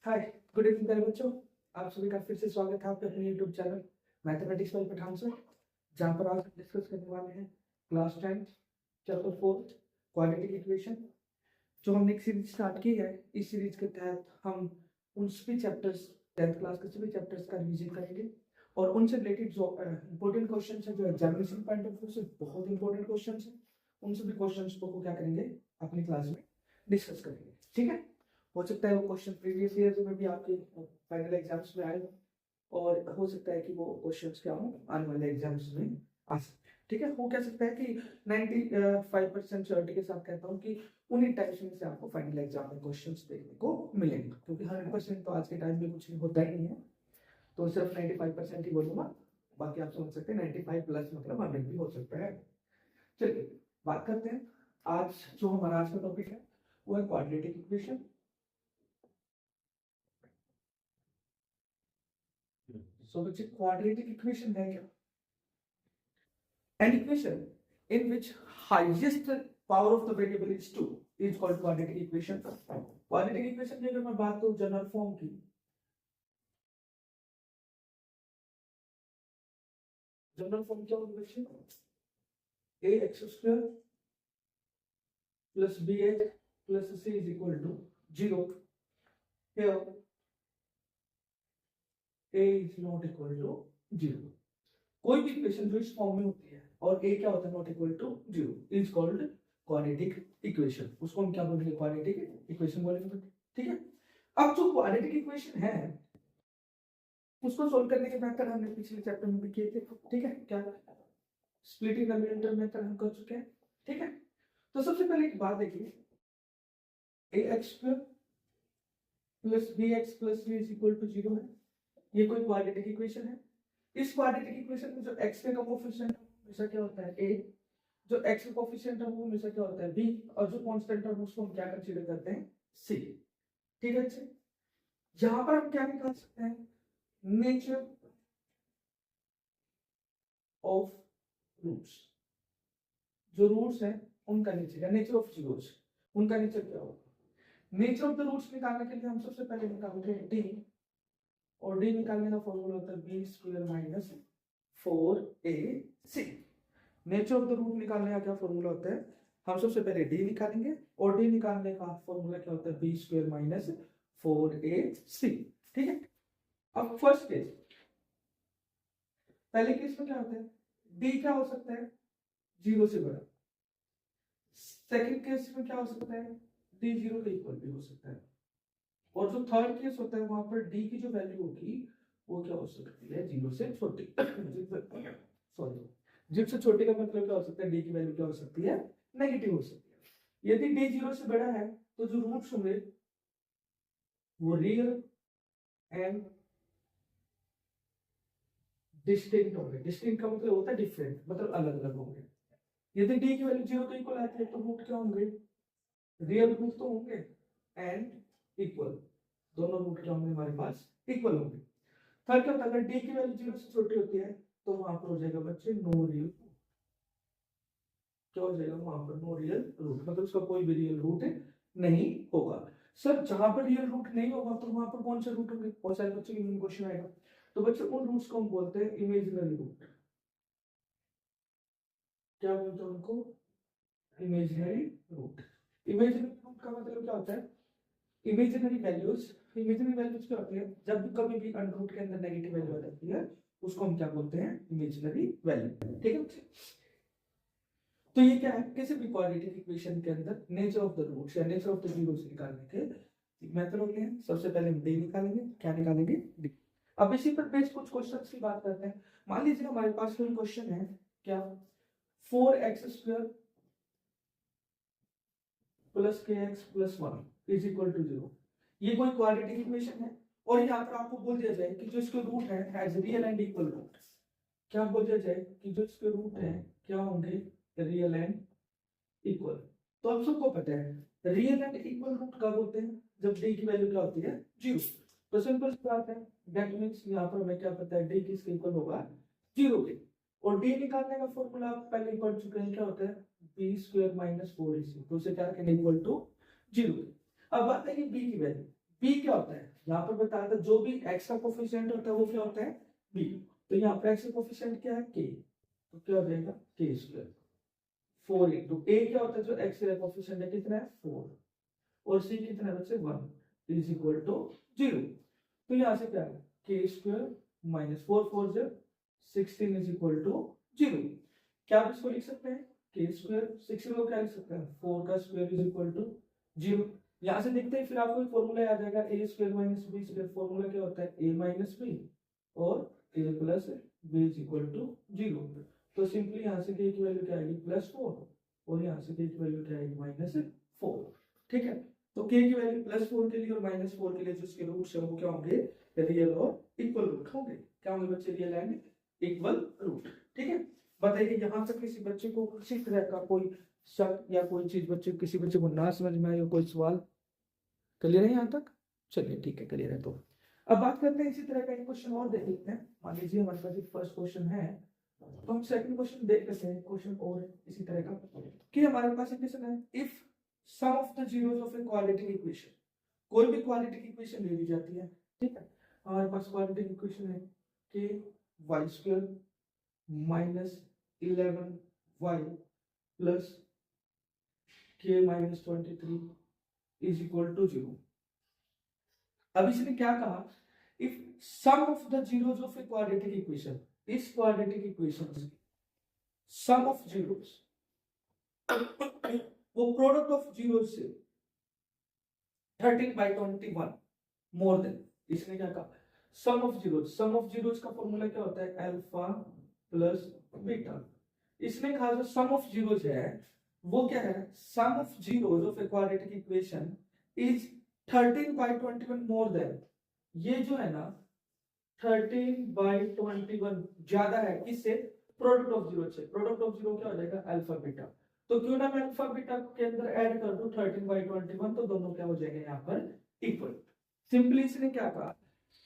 हाय, good evening प्यारे बच्चों। आप सभी का फिर से स्वागत है आपके अपने YouTube channel mathematics by Pathan से, जहाँ पर आज हम डिस्कस करने वाले हैं क्लास 10 चैप्टर 4 क्वाड्रेटिक इक्वेशन। जो हमने एक सीरीज स्टार्ट की है, इस सीरीज के तहत हम उन सभी चैप्टर्स 10th क्लास के सभी चैप्टर्स का रिवीजन करेंगे और उनसे रिलेटेड जो इंपॉर्टेंट क्वेश्चन है, जो एग्जामिनेशन पॉइंट ऑफ व्यू से बहुत इंपॉर्टेंट क्वेश्चन है, उन सभी क्वेश्चन को क्या करेंगे, अपनी क्लास में डिस्कस करेंगे। ठीक है, हो सकता है वो क्वेश्चन प्रीवियस ईयर में भी आपके फाइनल एग्जाम्स में आए हो और हो सकता है कि वो क्वेश्चंस क्या हो आने वाले एग्जाम्स में आ सकते हैं। ठीक है, हो क्या सकता है कि 95% श्योरिटी के साथ कहता हूँ कि उन्हीं टाइप्स में से आपको फाइनल एग्जाम में क्वेश्चंस देखने को मिलेंगे, क्योंकि 100% तो आज के टाइम में कुछ नहीं होता ही नहीं है, तो सिर्फ 95% ही बोलूंगा। बाकी आप समझ सकते हैं 95 प्लस मतलब 100 भी हो सकता है। चलिए बात करते हैं। आज जो हमारा आज का टॉपिक है वो है quadratic equation. So which quadratic equation है क्या? An equation in which highest power of the variable is 2 is called quadratic equation. Quadratic equation की अगर मैं बात करूं जनरल फॉर्म की, जनरल फॉर्म क्या होगी बच्चे? ax square plus bx plus c is equal to 0. Here a is not equal to 0. कोई भी इक्वेशन जो इस फॉर्म में होती है और a क्या होता है not equal to 0 is called quadratic equation. उसको हम क्या बोलेंगे? क्वाड्रेटिक इक्वेशन बोलेंगे। ठीक है, अब जो क्वाड्रेटिक इक्वेशन है उसको सोल्व करने के मेथड हमने पिछले चैप्टर में भी किए थे। ठीक है, क्या स्प्लिटिंग द मिडल मेथड हम कर चुके हैं। ठीक है, तो सबसे पहले एक बात देखिए, ax square plus bx plus c is equal to 0 है। ये कोई क्वाड्रेटिक इक्वेशन है। इस क्वाड्रेटिक इक्वेशन में जो x का कोएफिशिएंट हमेशा क्या होता है? a, जो x का कोएफिशिएंट है वो हमेशा क्या होता है? b, और जो कांस्टेंट है उसको हम क्या कंसीडर करते हैं? c। ठीक है अच्छे, यहां पर हम क्या निकाल सकते हैं? Nature of roots. जो रूट्स हैं उनका नेचर, या नेचर ऑफ जीरोस, उनका नेचर क्या होगा? नेचर ऑफ द रूट्स निकालने के लिए हम सबसे पहले निकालते हैं d, और d निकालने का फॉर्मूला होता है b square minus 4ac। Nature of the root निकालने का क्या फॉर्मूला होता है? हम सबसे पहले d निकालेंगे और d निकालने का फॉर्मूला क्या होता है? b square minus 4ac। ठीक है, अब फर्स्ट केस, पहले केस में क्या होता है? d क्या हो सकता है? 0 से बड़ा। सेकंड केस में क्या हो सकता है? d 0 के इक्वल भी हो सकता है। और जो थर्ड केस होता है वहां पर d की जो वैल्यू होगी वो क्या हो सकती है? 0 से छोटी। सॉरी, जिससे छोटे का मतलब क्या हो सकता है? d की वैल्यू क्या हो सकती है? नेगेटिव हो सकती है। यदि d 0 से बड़ा है तो जो रूट्स होंगे वो रियल एंड डिस्टिंक्ट होंगे। डिस्टिंक्ट का मतलब होता है डिफरेंट, मतलब अलग अलग होंगे। यदि d की वैल्यू 0 के इक्वल आती है तो रूट क्या होंगे? रियल रूट तो होंगे एंड इक्वल, दोनों रूट क्या होंगे हमारे पास? इक्वल होंगे। थर्ड क्या होता है? अगर d की वैल्यू 0 से छोटी होती है तो वहां पर हो जाएगा बच्चे नो रियल। क्या हो जाएगा वहां पर? नो रियल रूट, मतलब उसका कोई भी रियल रूट नहीं होगा। सर जहां पर रियल रूट नहीं होगा तो वहां पर कौन से रूट होंगे? बहुत सारे बच्चों के क्वेश्चन आएगा। तो बच्चे उन रूट्स को हम बोलते हैं इमेजिनरी रूट। क्या बोलते हैं उनको? Imaginary root. इमेजिनरी रूट का मतलब क्या होता है? Imaginary values. इमेजिनरी वैल्यूज क्या होती है? जब भी कभी भी अंडर रूट के अंदर नेगेटिव वैल्यू आ जाती है उसको हम क्या बोलते हैं? Imaginary value. ठीक है, तो ये क्या है? किसी भी क्वाड्रेटिक इक्वेशन के अंदर नेचर ऑफ द रूट्स या नेचर ऑफ द जीरोस निकालने के मेथड होते हैं। सबसे पहले हम d निकालेंगे। क्या निकालेंगे? d। अब इसी पर बेस्ड कुछ क्वेश्चंस की बात करते हैं। मान लीजिए हमारे पास कोई क्वेश्चन है, क्या 4x square plus kx plus 1 is equal to 0। ये कोई क्वाड्रेटिक इक्वेशन है और यहाँ पर आपको बोल दिया जाए कि जो इसके रूट है has real and equal root. क्या बोल दिया जाए कि जो इसके रूट है क्या होंगे? Real and equal. तो आप सबको पता है रियल एंड इक्वल रूट कब होते हैं? जब d की वैल्यू क्या होती है? 0। तो सिंपल सी बात है, दैट मींस यहां पर हमें क्या पता है? d किसके इक्वल होगा? 0 के। और d निकालने का फॉर्मूला आप पहले ही पढ़ चुके हैं, क्या होता है? b square minus 4ac। तो उसे क्या रखेंगे? इक्वल टू 0 के। अब बात है कि b की वैल्यू। बी क्या होता है, यहाँ पर बताया था जो भी एक्स का कोफिशिएंट होता है वो क्या होता है बी। तो यहाँ पर एक्स का कोफिशिएंट क्या है के, तो क्या हो जाएगा के स्क्वायर 4 इंटू ए क्या होता है जो एक्स का कोफिशिएंट है कितना है 4 और सी कितना है बच्चे 1 इज इक्वल टू 0। तो यहाँ से क्या है के स्क्वायर माइनस 4 4 जो 16 इज इक्वल टू 0। क्या आप इसको लिख सकते हैं के स्क्वायर 16 को क्या लिख सकते हैं 4 का स्क्वायर इज इक्वल टू 0। यहाँ से लिखते हैं फिर आपको एक फॉर्मूला याद आएगा a square minus b square. Formula क्या होता है ए माइनस बी और a plus b is equal to 0। तो सिंपली यहाँ से के की वैल्यू क्या आएगी +4 और यहाँ से के की वैल्यू क्या आएगी -4। ठीक है, तो के की वैल्यू +4 के लिए और -4 के लिए जो इसके रूट्स है वो क्या होंगे रियल और इक्वल रूट होंगे। क्या होंगे बच्चे रियल एंड इक्वल रूट। ठीक है, बताइए यहाँ तक किसी बच्चे को किसी तरह का कोई शक या कोई चीज बच्चे किसी बच्चे को ना समझ में आए कोई सवाल क्लियर है यहाँ तक? चलिए ठीक है क्लियर है। तो अब बात करते हैं इसी तरह का एक क्वेश्चन और देख लेते हैं। मान लीजिए हमारे पास एक फर्स्ट क्वेश्चन है तो हम सेकंड क्वेश्चन देख लेते हैं। क्वेश्चन और है इसी तरह का कि हमारे पास एक क्वेश्चन है if sum of the zeros of a quadratic equation. कोई भी क्वाड्रेटिक इक्वेशन ले ली जाती है, ठीक है। हमारे पास क्वाड्रेटिक इक्वेशन है कि y square minus 11y plus k minus 23 is equal to 0। अब इसने क्या कहा if sum of the zeros of a quadratic equation, इस quadratic equation sum of zeros वो प्रोडक्ट ऑफ जीरोस से 13/21 मोर देन। इसने क्या कहा sum of zeros, sum of zeros का फॉर्मूला क्या होता है अल्फा प्लस बीटा। इसने कहा जो सम ऑफ जीरोस है वो क्या है sum of zeros of a quadratic equation is 13/21 more than. ये जो है ना 13/21 ज्यादा है किससे प्रोडक्ट ऑफ जीरो से। प्रोडक्ट ऑफ जीरो क्या हो जाएगा अल्फा बीटा। तो क्यों ना मैं अल्फा बीटा के अंदर ऐड कर दूं 13/21 तो दोनों क्या हो जाएंगे यहाँ पर इक्वल। सिंपली इसने क्या कहा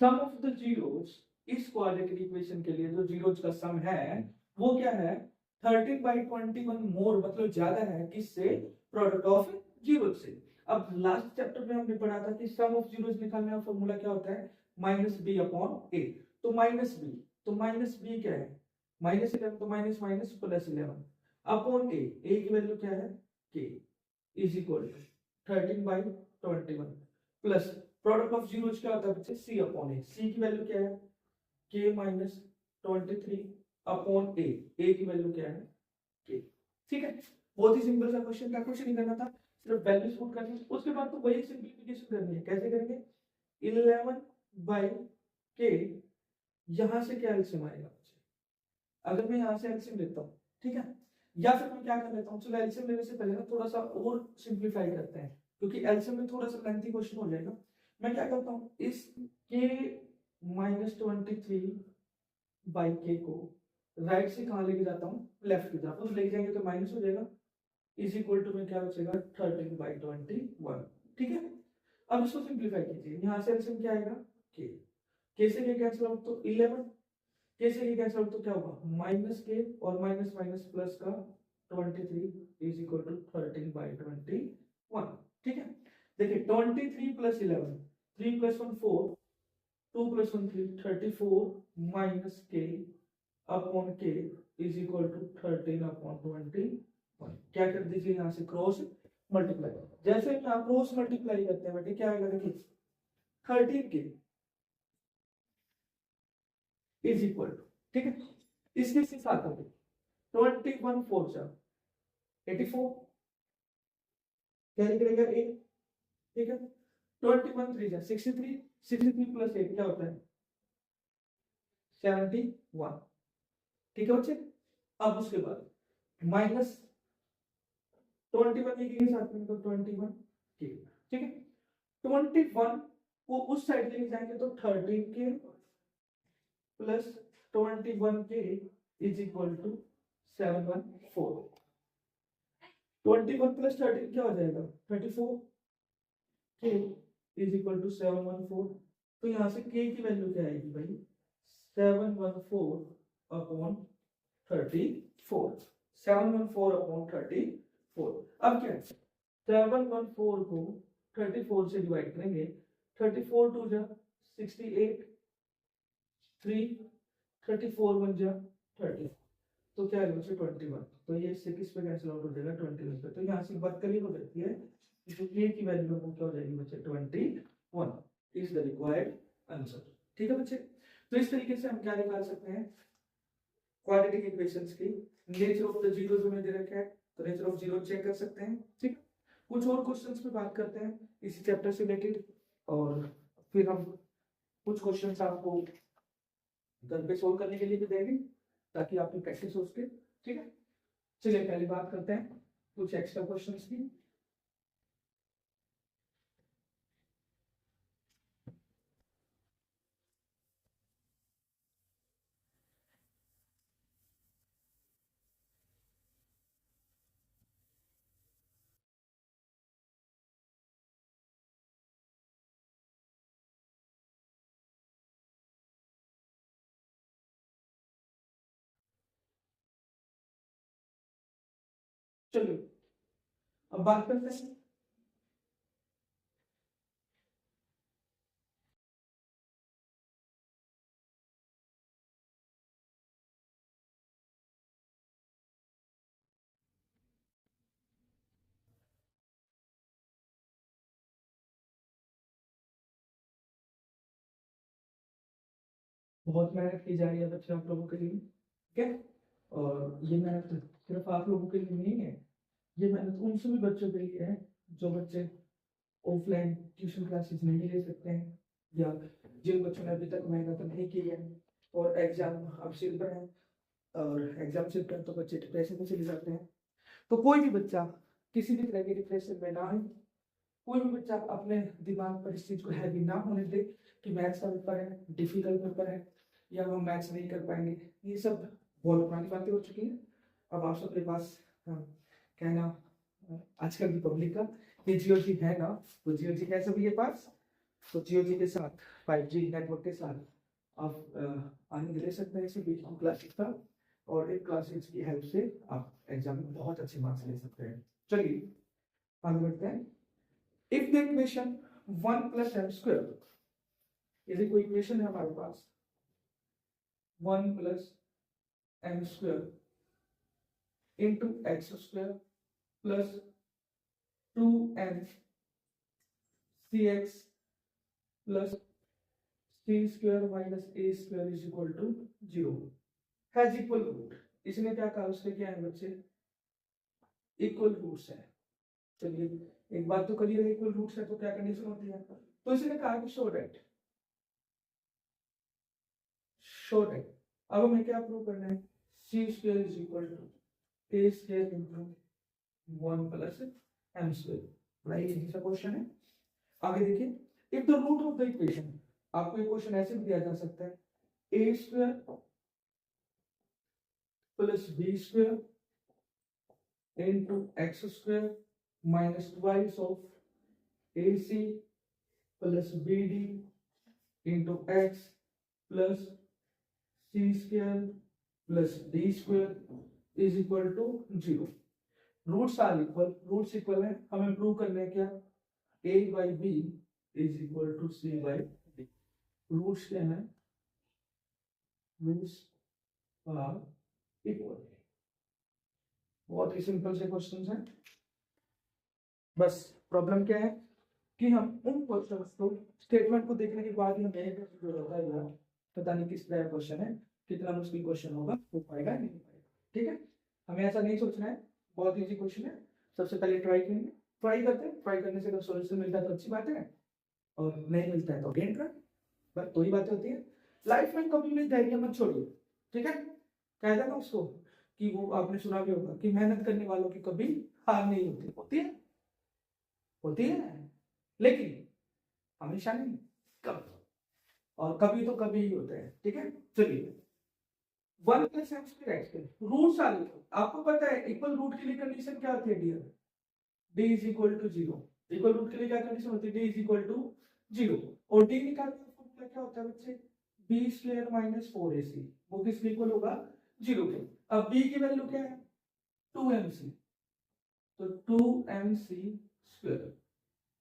सम ऑफ द जीरोस इस क्वाड्रेटिक इक्वेशन के लिए जो जीरोस का सम है वो क्या है 13/21 मोर मतलब ज्यादा है किससे प्रोडक्ट ऑफ जीरो से। अब लास्ट चैप्टर में हमने पढ़ा था कि सम ऑफ जीरोस निकालने का फॉर्मूला क्या होता है -b/a। तो -b, तो -b क्या है -11 तो माइनस माइनस +11 अपॉन ए की वैल्यू क्या है k is equal to 13/21 plus product of zeros क्या होता है बच्चे c/a। c की वैल्यू क्या है k माइनस 23 अपॉन ए की वैल्यू क्या है k। ठीक है, बहुत ही सिंपल सा क्वेश्चन था, कुछ नहीं करना था, सिर्फ वैल्यूज पुट करनी है। उसके बाद तो वही सिंपलीफिकेशन करनी है। कैसे करेंगे 11/k यहां से क्या एलसीएम आएगा अगर मैं यहां से एलसीएम लेता हूं, ठीक है। या फिर मैं क्या कर लेता हूं चलो एलसीएम लेने से पहले ना थोड़ा सा और सिंपलीफाई करते हैं क्योंकि एलसीएम में थोड़ा सा लेंथी क्वेश्चन हो जाएगा। मैं क्या करता हूं इस k माइनस 23/k को राइट से कहां लेके जाता हूं लेफ्ट की तरफ। तो लेके जाएंगे तो माइनस हो जाएगा इज इक्वल टू में क्या बचेगा 13/21। ठीक है, अब इसको सिंपलीफाई कीजिए। यहां से एलसीएम क्या आएगा k से k कैंसिल आउट तो 11 k से k कैंसिल आउट तो क्या होगा -k और माइनस माइनस प्लस का 23 इज इक्वल टू 13/21। ठीक है, देखिए 23 plus 11 3 plus 1 4 2 plus 1 3 34 minus k upon k is equal to 13/21। क्या कर दीजिए यहाँ से क्रॉस मल्टीप्लाई। जैसे हम यहाँ क्रॉस मल्टीप्लाई करते हैं बेटे क्या आएगा देखिए 13k इज इक्वल टू, ठीक है, इसके साथ हो 21 4 जा 84 क्या निकलेगा 8। ठीक है, 21 3 जा 63 63 प्लस 8 क्या होता है 71। ठीक है बच्चे, अब उसके बाद माइनस 21 के साथ में तो 21 के, ठीक है। 21 को उस साइड लेके जाएंगे तो 13k plus 21k is equal to 714। 21 plus 13 क्या हो जाएगा 34k इज इक्वल टू 714। तो यहाँ से k की वैल्यू क्या आएगी भाई 714 अपॉन 34 714 अपॉन 34। अब क्या है 714 को 34 से डिवाइड करेंगे 34 टू जा 68, 3, 34 1 जा 30, तो क्या है बच्चे 21। तो ये इससे किस पे कैंसिल आउट हो जाएगा 21 पे। तो यहाँ से बात करिए हो जाती है जो ए की वैल्यू है वो क्या हो जाएगी बच्चे 21 इज द रिक्वायर्ड आंसर। ठीक है बच्चे, तो इस तरीके से हम क्या निकाल सकते हैं क्वाड्रेटिक इक्वेशंस की नेचर ऑफ द जीरोस हमें दे रखा है, तो नेचर ऑफ जीरो चेक कर सकते हैं। ठीक, कुछ और क्वेश्चंस पे बात करते हैं इसी चैप्टर से रिलेटेड, और फिर हम कुछ क्वेश्चंस आपको घर पे सोल्व करने के लिए भी देंगे ताकि आपकी प्रैक्टिस हो सके। ठीक है, चलिए पहले बात करते हैं कुछ एक्स्ट्रा क्वेश्चंस की। चलिए अब बात करते हैं बहुत मेहनत की जा रही है बच्चे आप लोगों के लिए। ठीक है, और ये मेहनत सिर्फ आप लोगों के लिए नहीं है, ये मेहनत उन सभी बच्चों के लिए है जो बच्चे ऑफलाइन ट्यूशन क्लासेस नहीं ले सकते हैं, या जिन बच्चों ने अभी तक मेहनत नहीं की है और एग्जाम अब सिर पर है, और एग्जाम सिर पर तो बच्चे डिप्रेशन में चले जाते हैं। तो कोई भी बच्चा किसी भी तरह के डिप्रेशन में ना है, कोई भी बच्चा अपने दिमाग पर इस चीज को हैवी ना होने दे कि मैथ्स का पेपर है, डिफिकल्ट पेपर है, या हम मैथ्स नहीं कर पाएंगे। ये सब बहुत पुरानी बातें हो चुकी हैं। अब आप सबके पास कहना आजकल की पब्लिक का ये जियोजी है ना, तो जियोजी है सभी के पास, तो जियोजी के साथ 5G नेटवर्क के साथ आप आनंद ले सकते हैं इसी बीच क्लासेस का, और इन क्लासेस की हेल्प से आप एग्जाम में बहुत अच्छे मार्क्स ले सकते हैं। चलिए आगे बढ़ते हैं। If the equation 1 plus m square, यदि कोई इक्वेशन है हमारे पास 1 plus m square into x square plus 2m cx plus c square minus a square is equal to 0 has equal root। इसने क्या कहा, उसने क्या है बच्चे इक्वल रूट्स है। चलिए एक बात तो क्लियर है, इक्वल रूट्स है तो क्या कंडीशन होती है, तो इसने कहा कि शो दैट अब हमें क्या प्रूव करना है, c square is equal to a square into 1 plus M square. बड़ा इजी सा क्वेश्चन है। आगे देखिए, if the root of the equation, आपको ये क्वेश्चन ऐसे भी दिया जा सकता है a square plus b square into x square minus twice of a c plus b d into x plus c square plus d square is equal to 0। Roots are equal, roots equal है, हमें prove करना है क्या a by B is equal to C by D. Roots क्या है, roots are equal. बहुत ही simple से questions हैं। बस प्रॉब्लम क्या है कि हम उन क्वेश्चंस को स्टेटमेंट को देखने के बाद ही हमें जो होता है यार पता नहीं किस तरह क्वेश्चन है, कितना मुश्किल क्वेश्चन होगा, हो पाएगा नहीं हो पाएगा। ठीक है, हमें ऐसा नहीं सोचना है, बहुत इजी क्वेश्चन है। सबसे पहले ट्राई करेंगे, ट्राई करते हैं, ट्राई करने से अगर सॉल्यूशन मिलता है तो अच्छी बात है, और नहीं मिलता है तो अगेन ट्राई। बस दो ही बातें होती है लाइफ में, कभी भी धैर्य मत छोड़िए। ठीक है, कहता ना उसको कि वो आपने सुना भी होगा कि मेहनत करने वालों की कभी हार नहीं होती, होती है लेकिन हमेशा नहीं, कभी, और कभी तो कभी ही होता है। ठीक है, चलिए 1 plus M square roots are equal, आपको पता है इक्वल रूट के लिए कंडीशन क्या होती है dear, d is equal to 0। Equal root के लिए क्या कंडीशन होती है, d इज इक्वल टू 0, और d निकालने का फॉर्मूला क्या होता है बच्चे b स्क्वायर माइनस 4ac, वो किसके इक्वल होगा 0 के। अब b की वैल्यू क्या है 2mc, तो 2mc स्क्वायर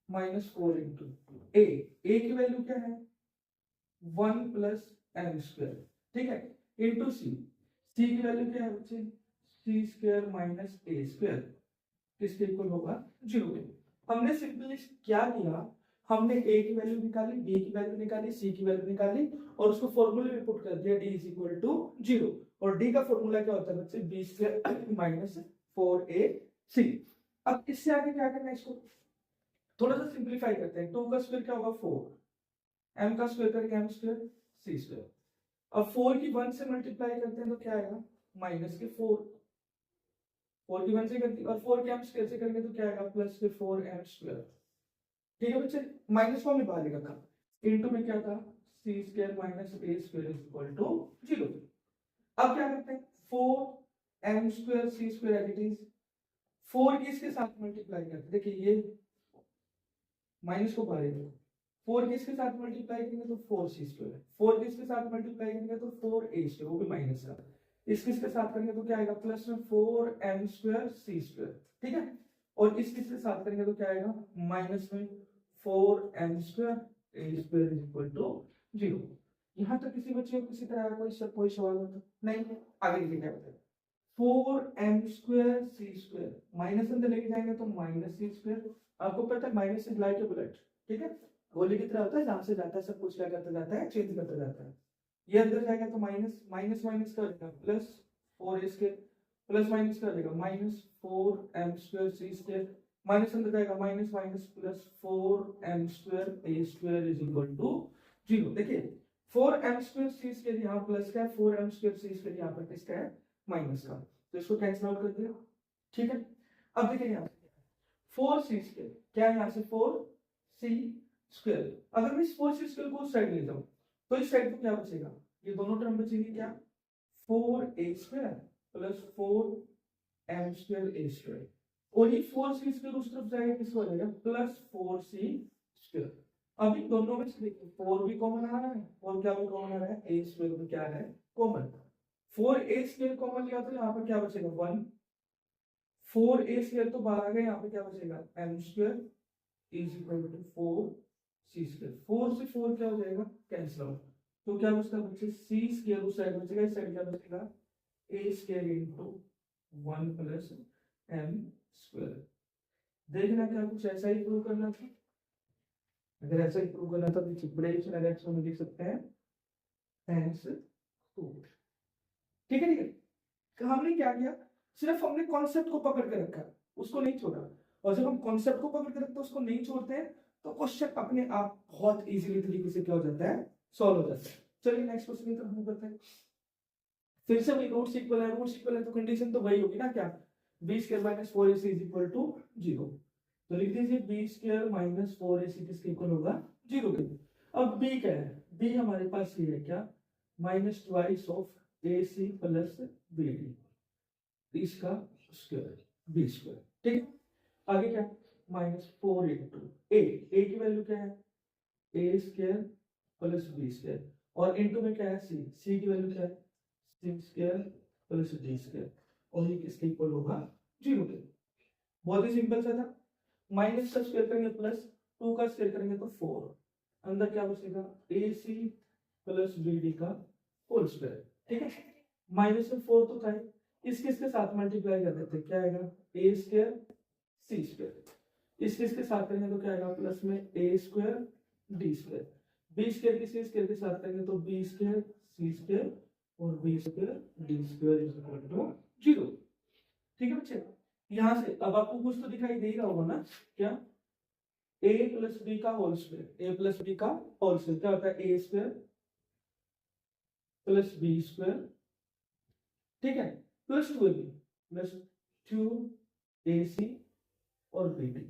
माइनस 4 इंटू 2 ए की वैल्यू क्या है 1 प्लस एम स्क्वायर, ठीक है, इंटू सी की वैल्यू क्या है बच्चे सी स्क्वायर माइनस ए स्क्वायर, किसके इक्वल होगा 0 के। हमने सिंपली क्या किया, हमने ए की वैल्यू निकाली, बी की वैल्यू निकाली, सी की वैल्यू निकाली और उसको फॉर्मूले में पुट कर दिया डी इज इक्वल टू 0। और डी का फॉर्मूला क्या होता है बच्चे बी स्क्वायर माइनस 4ac। अब इससे आगे क्या करना है, इसको थोड़ा सा सिंप्लीफाई करते हैं। 2 का स्क्वायर क्या होगा 4, m का स्क्वायर करके m स्क्वायर c स्क्वायर। अब 4 की 1 से मल्टीप्लाई करते हैं तो क्या आएगा माइनस के 4, 4 की 1 से करती और 4 के m स्क्वायर से करेंगे तो क्या आएगा प्लस के 4m स्क्वायर, ठीक है बच्चे। माइनस को हमने बाहर रखा, इनटू में क्या था c square minus a square is equal to 0। अब क्या करते हैं 4m square c square as it is 4 की इसके साथ मल्टीप्लाई करते हैं, देखिए ये माइनस को बाहर रखो, 4 की इसके साथ मल्टीप्लाई करेंगे तो 4c स्क्वायर, 4 की इसके साथ मल्टीप्लाई करेंगे तो 4a स्क्वायर, वो भी माइनस का, इसके साथ करेंगे तो क्या आएगा प्लस में 4m स्क्वायर c स्क्वायर, ठीक है। और इसके साथ करेंगे तो क्या आएगा माइनस में 4m square a square is equal to 0। यहाँ तक किसी बच्चे को किसी तरह कोई सवाल हो तो नहीं, आगे लिखिए क्या बताए 4m square c square minus अंदर लेके जाएंगे तो माइनस c स्क्वायर। आपको पता है minus is like a bullet, ठीक है, गोली की तरह होता है, जहां से जाता है सब कुछ क्या करता जाता है चेंज करता जाता है। ये अंदर जाएगा तो माइनस माइनस माइनस कर देगा plus 4a square, plus minus कर देगा minus 4m square c square, minus अंदर जाएगा minus minus plus 4m square a square is equal to 0। देखिए 4m स्क्वायर c स्क्वायर यहाँ प्लस का है, 4m स्क्वायर c स्क्वायर यहाँ पर किसका है माइनस का, तो इसको कैंसिल आउट कर दिया, ठीक है। अब देखिए यहाँ 4c स्क्वायर क्या है यहाँ से 4c स्क्वायर, अगर मैं इस 4c स्क्वायर को उस साइड ले जाऊं तो इस साइड को क्या बचेगा, ये दोनों टर्म बचेंगे क्या 4a square plus 4m square a square, और ये 4c स्क्वायर उस तरफ जाएगा किसको जाएगा प्लस 4c स्क्वायर। अब इन दोनों में से देखिए 4 भी कॉमन आ रहा है और क्या भी कॉमन आ रहा है a स्क्वायर भी क्या है कॉमन, 4a स्क्वायर कॉमन लिया तो यहाँ पर क्या बचेगा 1, 4a स्क्वायर तो बाहर आ गया, यहाँ पे क्या बचेगा m square is equal to 4c square, 4 से 4 क्या हो जाएगा कैंसिल आउट, तो क्या बचता है बच्चे c स्क्वायर उस साइड बचेगा, इस साइड क्या बचेगा a square into 1 plus m square. देखना क्या कुछ ऐसा ही प्रूव करना था, अगर ऐसा ही प्रूव करना था तो बड़े एक्शन में लिख सकते हैं थैंक्स प्रूव, ठीक है। ठीक है, हमने क्या किया सिर्फ हमने कॉन्सेप्ट को पकड़ के रखा, उसको नहीं छोड़ा, और जब हम कॉन्सेप्ट को पकड़ के रखते हैं उसको नहीं छोड़ते हैं तो क्वेश्चन अपने आप बहुत इजीली तरीके से क्या हो जाता है सॉल्व हो जाता है। चलिए नेक्स्ट क्वेश्चन की तरफ मूव करते हैं। फिर से वही रूट्स इक्वल है, रूट्स इक्वल है तो कंडीशन तो वही होगी ना क्या b square minus 4ac is equal to 0, तो लिख दीजिए b स्क्वायर माइनस 4ac किसके इक्वल होगा 0 के। अब b क्या है, b हमारे पास ये है क्या minus twice of ac plus bd, इसका स्क्वायर b स्क्वायर, ठीक है। आगे क्या माइनस 4 इंटू a की वैल्यू क्या है a square plus b square, और इंटू में क्या है c की वैल्यू क्या है c square plus d square, और ये किसके इक्वल होगा 0 के। बहुत ही सिंपल सा था, माइनस का स्क्वायर करेंगे प्लस 2 का स्क्वायर करेंगे तो 4, अंदर क्या बचेगा ac प्लस bd का होल स्क्वायर, ठीक है। माइनस में 4 तो था, इसके साथ मल्टीप्लाई कर देते क्या आएगा a स्क्वायर c स्क्वायर, इसके साथ करेंगे तो क्या आएगा प्लस में a square d square, b square की c स्क्वायर के साथ करेंगे तो b स्क्वायर c स्क्वायर और b square d square is equal to 0, ठीक है बच्चे। यहाँ से अब आपको कुछ तो दिखाई दे ही रहा होगा ना क्या a प्लस b का whole square, a plus b का होल स्क्वायर क्या होता है a square plus b square, ठीक है, प्लस 2ab प्लस 2ac और bd,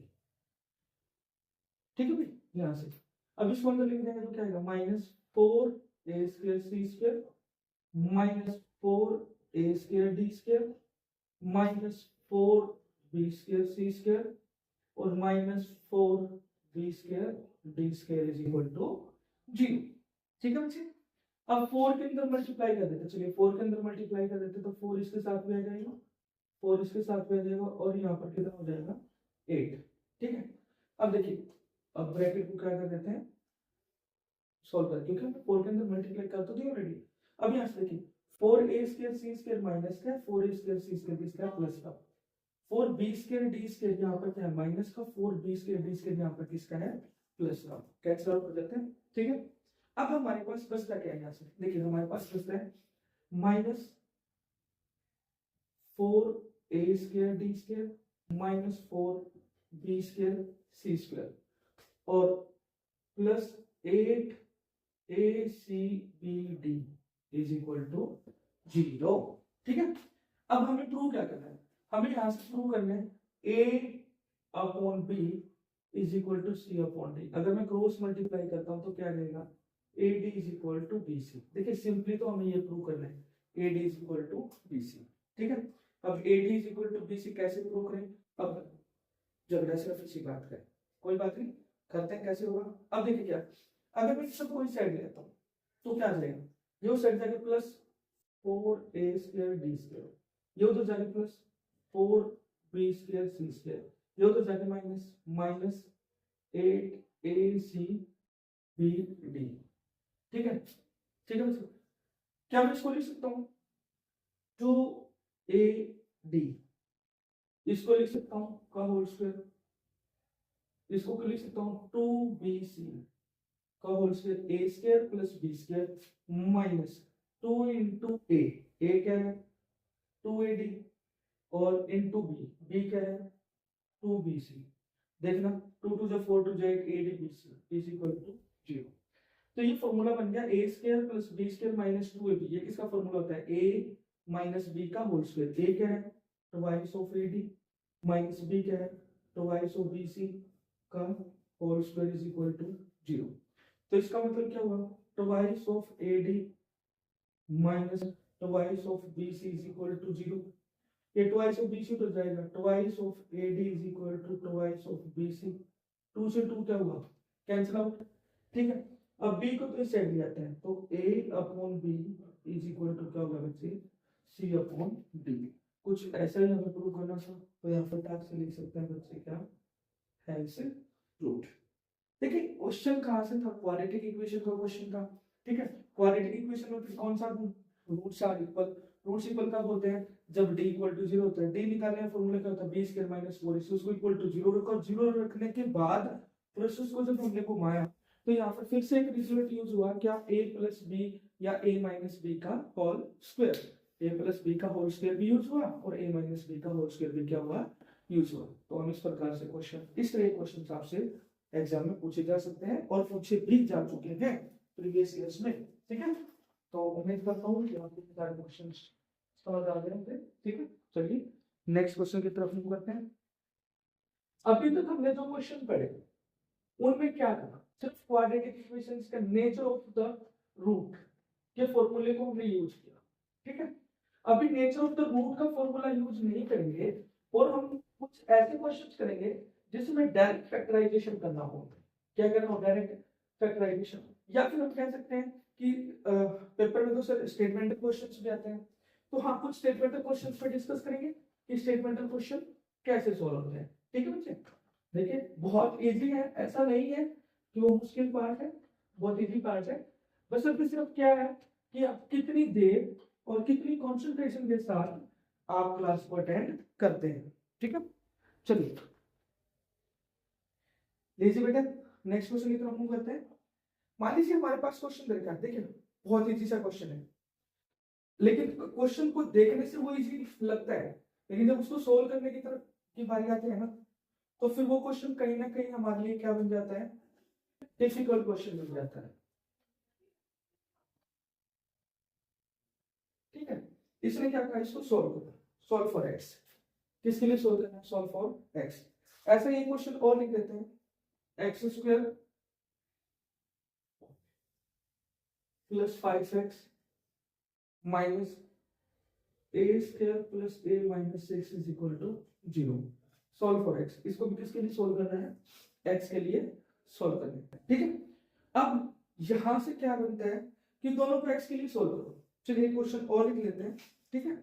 ठीक है भाई। यहाँ से अब इसको अंदर लिख देंगे तो क्या आएगा minus 4a square c square minus 4a square d square minus 4b square c square और minus 4b square d square is equal to 0, ठीक है बच्चे। अब 4 के अंदर मल्टीप्लाई कर देते, चलिए 4 के अंदर मल्टीप्लाई कर देते तो 4 इसके साथ भी आ जाएगा, 4 इसके साथ भी आ जाएगा और यहाँ पर कितना हो जाएगा 8, ठीक है। अब देखिए अब ब्रैकेट को क्या कर देते हैं, सॉल्व कर, क्योंकि हमने 4 के अंदर मल्टीप्लाई कर तो दिया ऑलरेडी। अब यहाँ से देखिए 4a square c square minus का 4a स्क्वायर c स्क्वायर किसका प्लस का, 4b स्क्वायर d स्क्वायर यहाँ पर क्या है माइनस का, 4b स्क्वायर d स्क्वायर यहाँ पर किसका है प्लस का, कैंसिल आउट कर देते हैं। ठीक है, अब हमारे पास बचता क्या है यहाँ से, देखिए हमारे पास बचता है minus 4a square d square minus 4b square c square और plus 8acbd is equal to 0। ठीक है, अब हमें प्रूव क्या करना है, हमें यहां से प्रूव करना है a upon b is equal to c upon d। अगर मैं क्रॉस मल्टीप्लाई करता हूं तो क्या रहेगा ad is equal to bc। देखिए सिंपली तो हमें ये प्रूव करना है ad is equal to bc। ठीक है, अब ad is equal to bc कैसे प्रूव करें, अब जब रेसिप्रोसिटी की बात करें, कोई बात नहीं करते हैं कैसे होगा। अब देखिए क्या, अगर मैं सब कोई साइड लेता हूं तो क्या आ जाएगा, ये साइड जाके plus 4a square d square, ये उधर जाके plus 4b square c square, ये उधर जाके माइनस माइनस 8acbd। ठीक है, ठीक है बच्चों, क्या मैं इसको लिख सकता हूँ 2ad, इसको लिख सकता हूँ का होल स्क्वायर, इसको लिख सकता हूँ 2bc का whole square, a square plus b square minus 2 into a क्या है 2ad और इंटू b क्या है 2bc। देखना 2 2 जा 4 2 जा 8 adbc इज इक्वल टू 0। तो ये फॉर्मूला बन गया a square plus b square minus 2ab। ये किसका फॉर्मूला होता है a माइनस b का होल स्क्वायर, a क्या है twice of ad minus b क्या है ट्वाइस ऑफ bc का whole square is equal to 0। तो इसका मतलब क्या हुआ twice of ad minus twice of bc is equal to 0। ये ट्वाइस ऑफ bc तो जाएगा, twice of ad is equal to twice of bc, 2 से 2 क्या हुआ कैंसिल आउट। ठीक है, अब b को तो इस साइड ले आते हैं तो a upon b is equal to क्या होगा बच्चे c अपॉन d। कुछ ऐसा ही हमें प्रूव करना था तो यहाँ पर टास्क से लिख सकते हैं बच्चे क्या हेल्स रूट। देखिए क्वेश्चन कहां से था, क्वाड्रेटिक इक्वेशन का क्वेश्चन था। ठीक है, क्वाड्रेटिक इक्वेशन में कौन सा roots are equal, roots equal कब होते हैं जब d इक्वल टू 0 होता है। d निकालने का फॉर्मूला क्या होता है b स्क्वायर माइनस 4ac, उसको इक्वल टू 0 रखा और 0 रखने के बाद प्रोसेस को जब हमने घुमाया तो यहाँ पर फिर से एक रिजल्ट यूज हुआ क्या a प्लस b या a माइनस b का whole square, a plus b का होल स्क्वायर भी यूज हुआ और a माइनस b का होल स्क्वायर भी क्या हुआ यूज हुआ। तो हम इस प्रकार से क्वेश्चन, इस तरह के क्वेश्चन आपसे एग्जाम में पूछे जा सकते हैं और पूछे भी जा चुके हैं प्रीवियस ईयर्स में। ठीक है, तो उम्मीद करता हूँ कि आपको सारे क्वेश्चन समझ आ गए होंगे। ठीक है, चलिए नेक्स्ट क्वेश्चन की तरफ मूव करते हैं। अभी तक हमने जो क्वेश्चन पढ़े उनमें क्या था, सिर्फ क्वाड्रेटिक इक्वेशंस का नेचर ऑफ द रूट के फॉर्मूले को हमने यूज किया। ठीक है, अभी नेचर ऑफ द रूट का फॉर्मूला यूज नहीं करेंगे और हम कुछ ऐसे क्वेश्चंस करेंगे जिसमें डायरेक्ट फैक्टराइजेशन करना हो। क्या करना हो डायरेक्ट फैक्टराइजेशन, या फिर हम कह सकते हैं कि पेपर में तो सर स्टेटमेंटल क्वेश्चंस भी आते हैं, तो हाँ कुछ स्टेटमेंटल क्वेश्चंस पर डिस्कस करेंगे कि स्टेटमेंटल क्वेश्चन कैसे सॉल्व होते हैं। ठीक है बच्चे, देखिए बहुत इजी है, ऐसा नहीं है कि वो मुश्किल पार्ट है, बहुत इजी पार्ट है। बस अब सिर्फ क्या है कि आप कितनी देर और कितनी कंसंट्रेशन के साथ आप क्लास को अटेंड करते हैं। ठीक है, चलिए लीजिए बेटा नेक्स्ट क्वेश्चन की तरफ मूव करते हैं। मान लीजिए हमारे पास क्वेश्चन दे रखा है, देखिए बहुत इजी सा क्वेश्चन है, लेकिन क्वेश्चन को देखने से वो इजी लगता है, लेकिन जब उसको सोल्व करने की तरफ की बारी आती है ना तो फिर वो क्वेश्चन कहीं ना कहीं हमारे लिए क्या बन जाता है डिफिकल्ट क्वेश्चन बन जाता है। ठीक है, इसने क्या कहा इसको सोल्व करना, सोल्व फॉर एक्स, किसके लिए सोल्व करना है सोल्व फॉर एक्स। ऐसा ही क्वेश्चन और लिख देते हैं x square plus 5x minus a square plus a minus 6 is equal to 0। Solve for x, इसको भी किसके लिए सोल्व करना है x के लिए सोल्व करना है। ठीक है, अब यहां से क्या बनता है कि दोनों को x के लिए सोल्व करो। चलिए क्वेश्चन और लिख लेते हैं। ठीक है,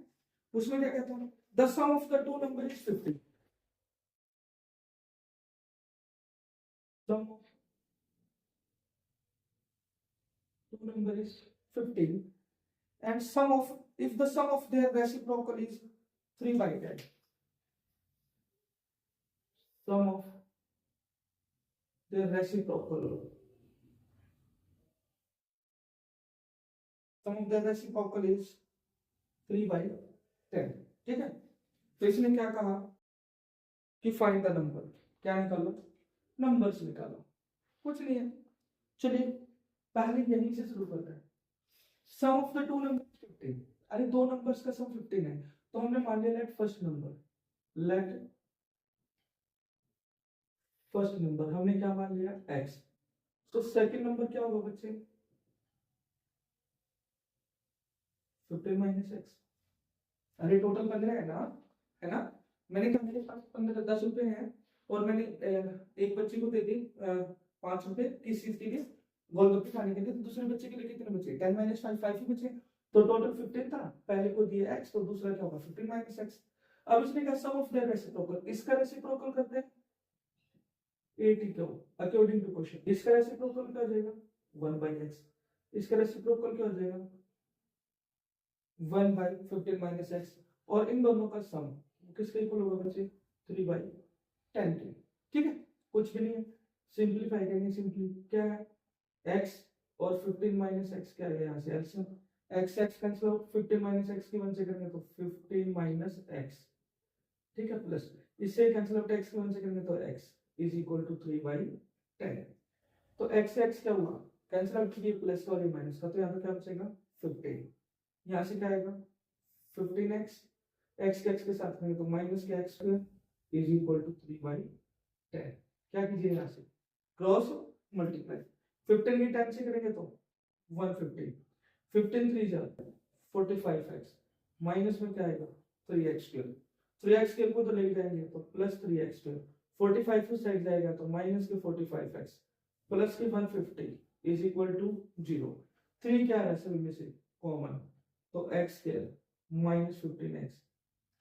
उसमें क्या कहता हूं the sum of the two number is 50। sum of two number is 15 and sum of, if the sum of their reciprocal is 3 by 10, sum of their reciprocal, sum of their reciprocal is 3 by 10, ठीक है। तो इसने क्या कहा कि find the number, क्या निकालो, numbers निकालो, कुछ नहीं है। चलिए पहले यहीं से शुरू करते हैं। सम ऑफ द टू नंबर 15, अरे दो नंबर्स का सम 15 है, तो हमने मान लिया let first number, let first number हमने क्या मान लिया x, तो सेकंड नंबर क्या होगा बच्चे 15 माइनस एक्स। अरे टोटल 15 है ना, मैंने कहा मेरे पास 15 10 रुपए हैं और मैंने एक बच्चे को दे दी 5 रुपए किस चीज के लिए, गोलगप्पे खाने के लिए, तो दूसरे बच्चे के लिए कितने बचे 10 माइनस 5 5 ही बचे, तो टोटल 15 था, पहले को दिया x तो दूसरा क्या होगा 15 माइनस x। अब इसने कहा सम ऑफ देयर रेसिप्रोकल, इसका रेसिप्रोकल करते हैं 80 को अकॉर्डिंग टू क्वेश्चन, इसका रेसिप्रोकल क्या हो जाएगा 1 by x, इसका रेसिप्रोकल क्या हो जाएगा 1 by 15 माइनस x, और इन दोनों का सम किसके इक्वल होगा बच्चे 3 by 10 के, ठीक है। कुछ भी नहीं है, सिंपलीफाई करेंगे, सिंपली क्या है x और 15 माइनस x क्या है, यहाँ से LCM x x cancel out, 15 minus x की 1 से करेंगे तो 15 माइनस x, ठीक है, प्लस इससे कैंसिल आउट x की 1 से करेंगे तो x is equal to 3 by 10, तो x x क्या हुआ कैंसिल आउट कीजिए, प्लस और माइनस का, तो यहाँ पे क्या बचेगा 15, यहाँ से क्या आएगा 15x, x के x के साथ करेंगे तो माइनस के x square is equal to 3 by 10, क्या कीजिए यहाँ से क्रॉस मल्टीप्लाई, 15 की 10 से करेंगे तो 150, 15 3 जा 45x, माइनस में क्या आएगा 3x स्क्वायर, 3x स्क्वायर को तो ले जाएंगे तो प्लस 3x स्क्वायर, 45 उस साइड जाएगा तो माइनस के 45x प्लस के 150 इज इक्वल टू 0, 3 क्या है सभी में से कॉमन, तो x square minus 15x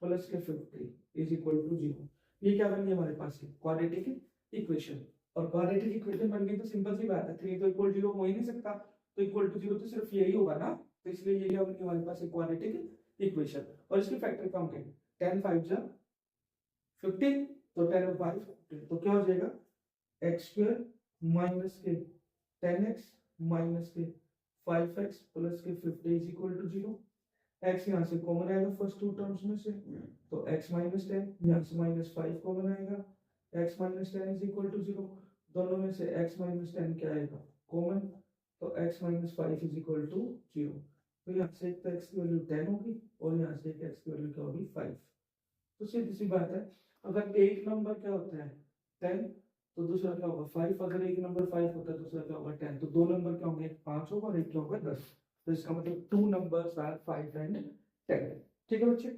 plus के 50 इज इक्वल टू 0, ये क्या बन गया हमारे पास क्वाड्रेटिक इक्वेशन, और क्वाड्रेटिक इक्वेशन बन गई तो सिंपल सी बात है 3 तो इक्वल 0 हो ही नहीं सकता, तो इक्वल टू 0 तो सिर्फ यही होगा ना, तो इसलिए ये क्या बन गया हमारे पास क्वाड्रेटिक इक्वेशन, और इसके फैक्टर कम करें 10 5 जा 15, तो 10 और 5 15, तो क्या हो जाएगा x स्क्वायर माइनस के 10x माइनस के 5x प्लस के 50 इज इक्वल टू 0, x यहाँ से कॉमन आएगा फर्स्ट टू टर्म्स में से, तो x माइनस 10 यहाँ से माइनस 5 कॉमन आएगा, x minus 10 is equal to 0, दोनों में से x माइनस 10 क्या आएगा कॉमन, तो x minus 5 is equal to 0, तो यहाँ से एक तो x की वैल्यू 10 होगी और यहाँ से एक x की वैल्यू क्या होगी 5, तो सीधी सी बात है अगर एक नंबर क्या होता है 10 तो दूसरा क्या होगा 5, अगर एक नंबर 5 होता है दूसरा क्या होगा 10, तो दो नंबर क्या होंगे 5 होगा और एक क्या होगा 10, तो इसका मतलब 2 नंबर्स आर 5 एंड 10, ठीक है बच्चे।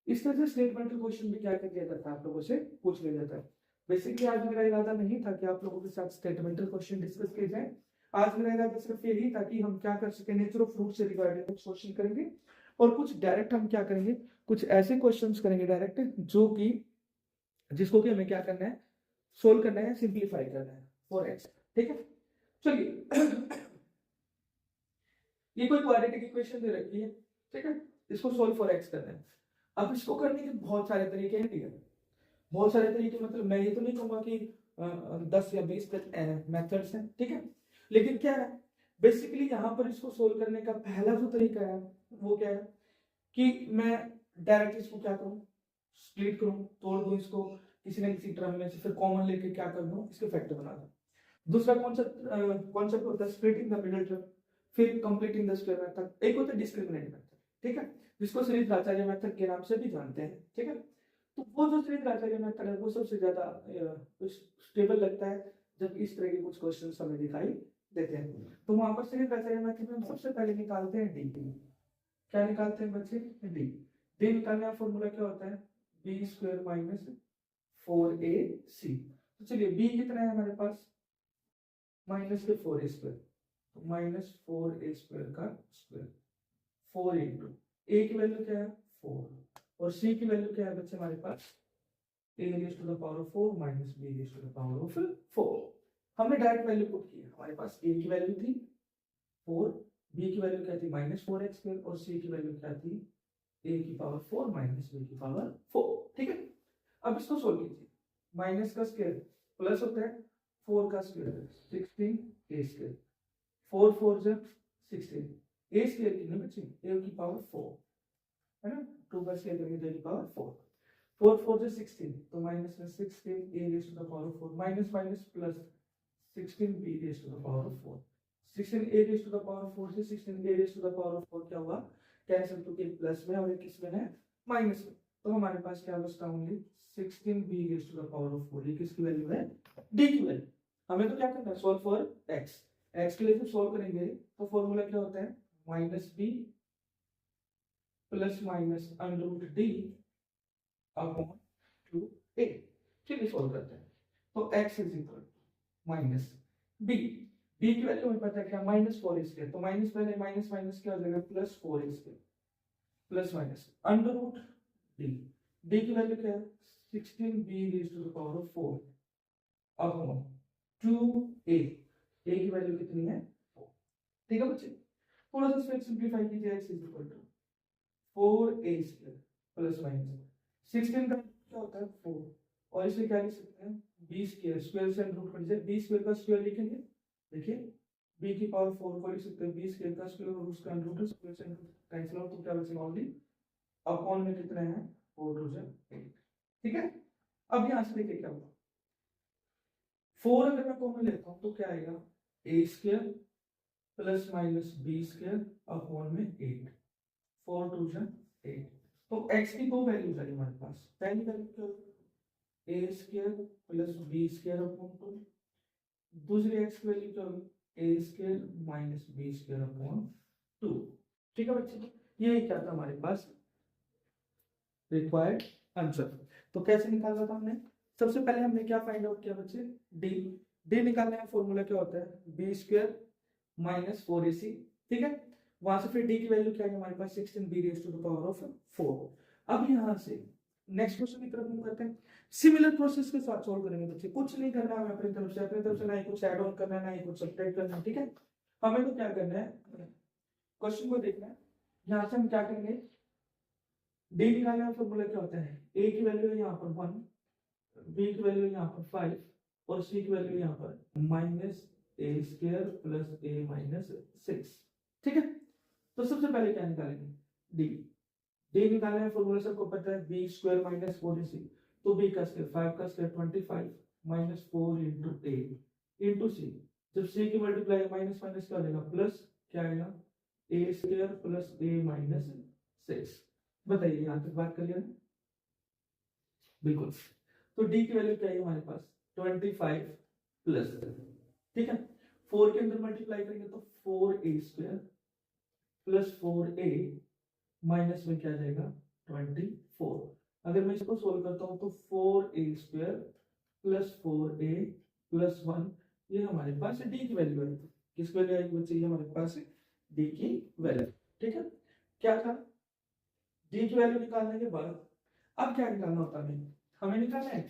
इस तरह से स्टेटमेंटल क्वेश्चन भी क्या कर दिया जाता है आप लोगों से पूछ लिया जाता है। बेसिकली आज मेरा इरादा नहीं था कि आप लोगों के साथ स्टेटमेंटल क्वेश्चन डिस्कस किए जाए, आज मेरा इरादा सिर्फ यही था कि हम क्या कर सके नेचर ऑफ फ्रूट से रिगार्डिंग कुछ क्वेश्चन करेंगे और कुछ डायरेक्ट हम क्या करेंगे कुछ ऐसे क्वेश्चंस करेंगे डायरेक्ट जो कि जिसको कि हमें क्या करना है सोल्व करना है सिंप्लीफाई करना है फॉर एक्स, ठीक है। चलिए ये कोई क्वाड्रेटिक इक्वेशन दे रखी है, ठीक है, इसको सोल्व फॉर एक्स करना है। अब इसको करने के बहुत सारे तरीके हैं, ठीक है, बहुत सारे तरीके, मतलब मैं ये तो नहीं कहूंगा कि 10 या 20 मेथड्स हैं, ठीक है, लेकिन क्या है बेसिकली यहाँ पर इसको सोल्व करने का पहला जो तरीका है वो क्या है कि मैं डायरेक्ट इसको क्या करूँ स्प्लिट करूँ, तोड़ दूँ इसको किसी न किसी टर्म में से, फिर कॉमन लेके क्या कर दूँ इसके फैक्टर बना दूँ। दूसरा कॉन्सेप्ट होता है स्प्लिटिंग द मिडिल टर्म, फिर कंप्लीटिंग द स्क्वायर मेथड, एक होता है डिस्क्रिमिनेंट मेथड, ठीक है, जिसको श्रीधराचार्य मेथड के नाम से भी जानते हैं, ठीक है। तो वो जो श्रीधराचार्य मेथड है वो सबसे ज्यादा स्टेबल लगता है जब इस तरह के कुछ क्वेश्चंस हमें दिखाई देते हैं। तो वहां पर श्रीधराचार्य मेथड में हम सबसे पहले निकालते हैं डी, क्या निकालते हैं बच्चे डी, डी निकालने का फॉर्मूला क्या होता है बी स्क्वायर माइनस 4ac, तो चलिए बी कितना है हमारे पास माइनस के 4a स्क्वायर, तो माइनस 4a स्क्वायर का स्क्वायर 4 इंटू ए की वैल्यू क्या है 4 और सी की वैल्यू क्या है बच्चे हमारे पास a raise to the power of 4 minus b raise to the power of 4, हमने डायरेक्ट वैल्यू पुट की, हमारे पास a की वैल्यू थी 4, b की वैल्यू क्या थी -4x² और c की वैल्यू क्या थी a की पावर 4 माइनस b की पावर 4। ठीक है, अब इसको सोल्व कीजिए। माइनस का स्क्वायर प्लस होता है, 4 का स्क्वायर 16a², 4 4 जब 16, a स्क्वायर कितने बचे a की पावर 4 है ना, 2 का स्क्वायर करेंगे तो a की पावर 4, 4 4 जो 16, तो माइनस में 16 a raise to the power 4 minus minus plus 16 b raise to the power 4, 16 a raise to the power 4 से 16 a raise to the power 4 क्या हुआ, कैंसिल, क्योंकि प्लस में और एक किस में है माइनस में, तो हमारे पास क्या बचता only 16 b raise to the power 4। ये किसकी वैल्यू है, d की वैल्यू। हमें तो क्या करना है, सॉल्व फॉर x, x के लिए जब सॉल्व करेंगे तो फॉर्मूला क्या होता है -b plus minus √d upon 2a। चलिए सॉल्व करते हैं, तो x is equal minus b, b की वैल्यू हमें पता है क्या -4a², तो माइनस पहले माइनस माइनस क्या हो जाएगा +4a² plus minus √d, d की वैल्यू क्या है 16b raise to the power 4 upon 2a, a की वैल्यू कितनी है 4। ठीक है बच्चे, थोड़ा सा इसको सिंपलीफाई कीजिए, x is equal to 4a² plus minus 16 का क्या होता है 4, और इसे क्या लिख सकते हैं b², स्क्वायर से रूट कट जाए, b² का स्क्वायर लिखेंगे, देखिए b की पावर 4 को लिख सकते हैं b² का स्क्वायर और उसका रूट स्क्वायर से कैंसिल आउट, तो क्या बचेगा ओनली अपॉन में कितना है 4 2 8। ठीक है, अब यहां से देखिए क्या होगा, 4 अगर मैं कॉमन लेता हूं तो क्या आएगा a² plus minus b² upon में 8, 4 2 8। तो x की दो वैल्यूज है हमारे पास, पहली वैल्यू क्या होगी a² प्लस b² अपॉन 2, दूसरी x की वैल्यू क्या होगी a² माइनस b² अपॉन 2। ठीक है बच्चे, ये क्या था हमारे पास रिक्वायर्ड आंसर। तो कैसे निकाला था हमने, सबसे पहले हमने क्या फाइंड आउट किया बच्चे, d निकालने का फॉर्मूला क्या होता है b² माइनस 4ac। ठीक है, वहां से फिर d की वैल्यू क्या है हमारे पास 16b raise to the power of 4। अब यहां से नेक्स्ट क्वेश्चन की तरफ मूव करते हैं, सिमिलर प्रोसेस के साथ सॉल्व करेंगे बच्चे, कुछ नहीं करना है अपनी तरफ से ना ही कुछ ऐड ऑन करना है ना ही कुछ सब्ट्रैक्ट करना है। ठीक है, हमें तो क्या करना है, क्वेश्चन को देखना है, यहां से हम क्या करेंगे d निकालने का फॉर्मूला क्या होता है, a की वैल्यू है यहाँ पर 1, b की वैल्यू है यहाँ पर 5 और c की वैल्यू यहाँ पर -a² प्लस a माइनस 6। ठीक है, तो सबसे पहले क्या निकालेंगे d निकालने का फॉर्मूला सबको पता है b² माइनस 4ac, तो b का स्क्वायर 5 का square 25 minus 4 into a into c, जब c की मल्टीप्लाई माइनस माइनस क्या हो जाएगा प्लस, क्या आएगा a² प्लस a माइनस 6। बताइए यहाँ तक बात कर लिया बिल्कुल, तो d की वैल्यू क्या है हमारे पास 25 प्लस, ठीक है 4 के अंदर मल्टीप्लाई करेंगे तो 4a² प्लस 4a माइनस में क्या जाएगा 24। अगर मैं इसको सोल्व करता हूं तो 4a² प्लस 4a प्लस 1, ये हमारे पास d की वैल्यू है, किस वैल्यू आएगी बच्चे, ये हमारे पास d की वैल्यू। ठीक है, क्या था d की वैल्यू निकालने के बाद अब क्या निकालना होता है हमें निकालना है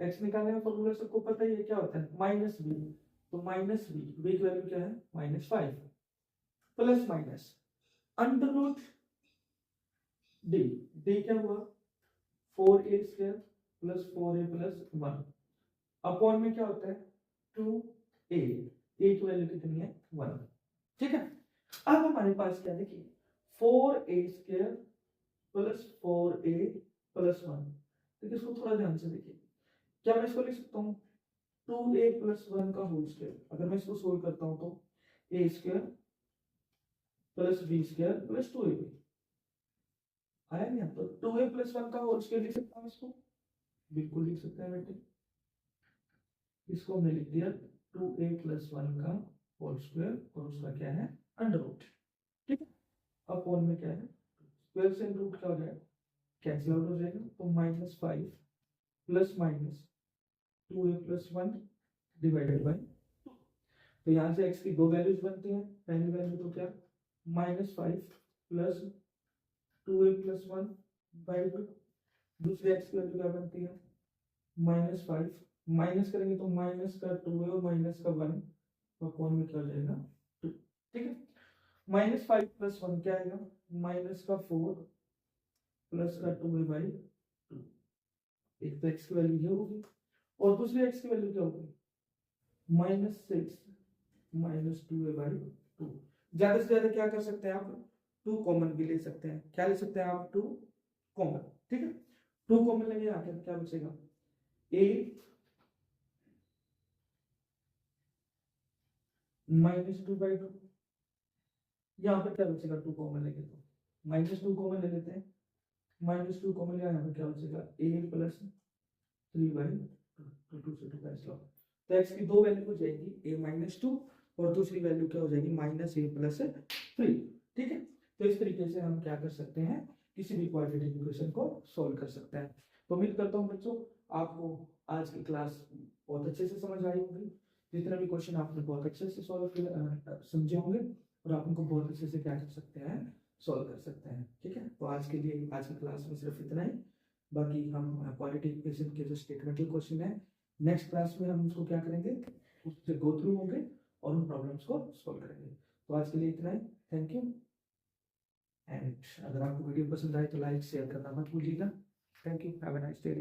x निकालने का फॉर्मूला सबको पता ही है क्या होता है माइनस b, तो माइनस b की वैल्यू क्या है -5 plus minus under root d क्या हुआ 4a² plus 4a plus 1 upon में क्या होता है 2a, a की वैल्यू कितनी है 1। ठीक है, अब हमारे पास क्या देखिए 4a² प्लस 4a प्लस 1, तो इसको थोड़ा ध्यान से देखिए, क्या मैं इसको लिख सकता हूँ 2a प्लस 1 का होल स्क्वायर, अगर मैं इसको सोल्व करता हूँ तो a² plus b² plus 2ab आया नहीं, तो 2a प्लस 1 का होल स्क्वायर लिख सकता हूँ इसको, बिल्कुल लिख सकते हैं बेटे, इसको हमने लिख दिया 2a प्लस 1 का होल स्क्वायर और उसका क्या है अंडर रूट। ठीक है, अपॉन में क्या है स्क्वायर से रूट क्या हो जाएगा कैंसिल आउट हो जाएगा, तो -5 plus minus 2a plus 1 divided by 2। तो यहाँ से x की दो वैल्यूज बनती हैं, पहली वैल्यू तो क्या -5 प्लस 2a प्लस 1 बाई 2, दूसरी x की वैल्यू क्या बनती है -5 माइनस करेंगे तो माइनस का 2 है और माइनस का 1 और कौन में क्या हो जाएगा 2, ठीक है। -5 + 1 क्या आएगा, माइनस का 4 प्लस का 2 है बाई 2। एक तो x की वैल्यू ये होगी और दूसरी x की वैल्यू क्या होगी, -6 -2 है बाई 2। ज्यादा से ज्यादा क्या कर सकते हैं आप, 2 कॉमन भी ले सकते हैं। क्या ले सकते हैं आप, 2 कॉमन, ठीक है। 2 कॉमन लेंगे आखिर क्या बचेगा, 8 -2/2। यहाँ पर क्या बचेगा, 2 कॉमन लेंगे तो -2 कॉमन ले लेते हैं, -2 कॉमन लिया, यहाँ पर क्या बचेगा 8 + 3/2, 2 से 2 कैंसिल हो। तो x की दो वैल्यू हो जाएगी a -2 और दूसरी वैल्यू क्या हो जाएगी -a + 3, ठीक है। तो इस तरीके से हम क्या कर सकते हैं, किसी भी क्वाड्रेटिक इक्वेशन को सॉल्व कर सकते हैं। तो उम्मीद करता हूँ बच्चों आपको आज की क्लास बहुत अच्छे से समझ आई होगी। जितने भी क्वेश्चन आपने बहुत अच्छे से समझे होंगे और आप उनको बहुत अच्छे से क्या कर सकते हैं, सॉल्व कर सकते हैं, ठीक है। तो आज के लिए आज की क्लास में सिर्फ इतना ही। बाकी हम क्वाड्रेटिक इक्वेशन के जो स्टेटमेंटल क्वेश्चन है नेक्स्ट क्लास में हम उसको क्या करेंगे, उससे गो थ्रू होंगे और उन प्रॉब्लम्स को सॉल्व करेंगे। तो आज के लिए इतना ही, थैंक यू। एंड अगर आपको वीडियो पसंद आए तो लाइक शेयर करना मत भूलिएगा। Thank you, have a nice day.